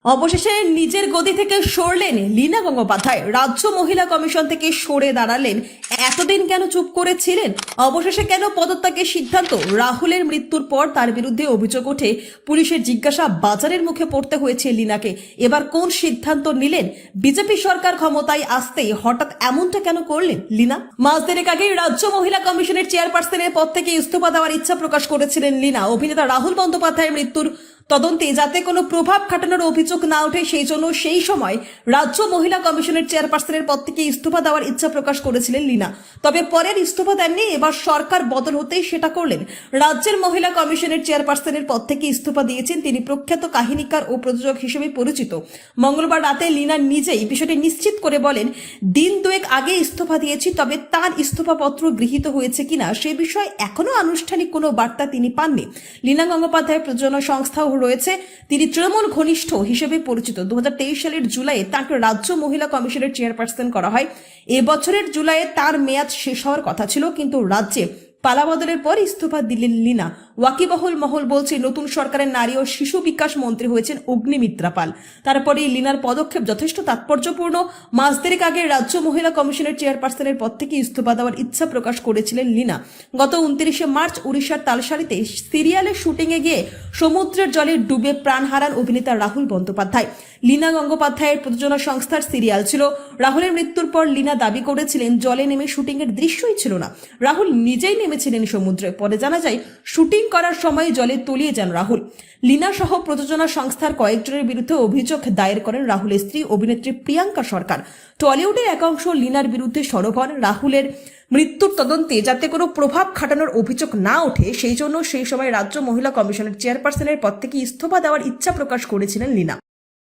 অবশেষে নিজের গদি থেকে সরলেন লীনা গঙ্গোপাধ্যায়। রাজ্য মহিলা কমিশন থেকে সরে দাঁড়ালেন। এতদিন কেন চুপ করেছিলেন? অবশেষে কেন পদত্যাগের সিদ্ধান্ত? রাহুলের মৃত্যুর পর তার বিরুদ্ধে অভিযোগ ওঠে, পুলিশের জিজ্ঞাসা বাজারের মুখে পড়তে হয়েছে লীনাকে। এবার কোন সিদ্ধান্ত নিলেন? বিজেপি সরকার ক্ষমতায় আসতেই হঠাৎ এমনটা কেন করলেন লীনা? মাস দেড়েক আগেই রাজ্য মহিলা কমিশনের চেয়ারপারসনের পদ থেকে ইস্তফা দেওয়ার ইচ্ছা প্রকাশ করেছিলেন লীনা। অভিনেতা রাহুল বন্দ্যোপাধ্যায়ের মৃত্যুর তদন্তে যাতে কোনো প্রভাব খাটানোর অভিযোগ না ওঠে সেই জন্য সেই সময় রাজ্য মহিলা কমিশনের চেয়ারপারসনের পদ থেকে ইস্তফা দেওয়ার ইচ্ছা প্রকাশ করেছিলেন লীনা। তবে পরের ইস্তফা দেননি, এবার সরকার বদল হতেই সেটা করলেন। রাজ্যের মহিলা কমিশনের চেয়ারপারসনের পদ থেকে ইস্তফা দিয়েছেন তিনি প্রখ্যাত কাহিনীকার ও প্রযোজক হিসেবে পরিচিত। মঙ্গলবার রাতে লীনা নিজেই বিষয়টি নিশ্চিত করে বলেন, দিন দুয়েক আগে ইস্তফা দিয়েছি, তবে তার ইস্তফাপত্র গৃহীত হয়েছে কিনা সে বিষয়ে এখনো আনুষ্ঠানিক কোনো বার্তা তিনি পাননি। লীনা গঙ্গোপাধ্যায় প্রযোজনা সংস্থাও রয়েছে, তিনি তৃণমূল ঘনিষ্ঠ হিসেবে পরিচিত। 2023 সালের জুলাইয়ে তাকে রাজ্য মহিলা কমিশনের চেয়ারপারসন করা হয়। এবছরের জুলাইয়ে তার মেয়াদ শেষ হওয়ার কথা ছিল, কিন্তু রাজ্যে পালাবদলের পর ইস্তফা দিলেন লীনা। ওয়াকিবহুল মহল বলছে, নতুন সরকারের নারী ও শিশু বিকাশ মন্ত্রী হয়েছেন অগ্নিমিত্রা পাল। তারপরে লীনার পদক্ষেপ যথেষ্ট তাৎপর্যপূর্ণ। মাস দেড়েক আগে রাজ্য মহিলা কমিশনের চেয়ারপারসনের পদ থেকে ইস্তফা দেওয়ার ইচ্ছা প্রকাশ করেছিলেন লীনা। গত 29 মার্চ উড়িষ্যার তালসারিতে সিরিয়ালের শুটিংয়ে গিয়ে সমুদ্রের জলে ডুবে প্রাণ হারান অভিনেতা রাহুল বন্দ্যোপাধ্যায়। লীনা গঙ্গোপাধ্যায়ের প্রযোজনা সংস্থার সিরিয়াল ছিল। রাহুলের মৃত্যুর পর লীনা দাবি করেছিলেন জলে নেমে শুটিংয়ের দৃশ্যই ছিল না, রাহুল নিজেই নেমেছিলেন সমুদ্রে। পরে জানা যায় শুটিং করার সময় জলে তলিয়ে যান রাহুল। লীনা সহ প্রযোজনা সংস্থার কয়েকজনের বিরুদ্ধে অভিযোগ দায়ের করেন রাহুলের স্ত্রী অভিনেত্রী প্রিয়াঙ্কা সরকার। টলিউডের একাংশ লীনার বিরুদ্ধে সরব হন। রাহুলের মৃত্যুর তদন্তে যাতে কোনো প্রভাব খাটানোর অভিযোগ না ওঠে সেই জন্য সেই সময় রাজ্য মহিলা কমিশনের চেয়ারপারসনের পদ থেকে ইস্তফা দেওয়ার ইচ্ছা প্রকাশ করেছিলেন লীনা।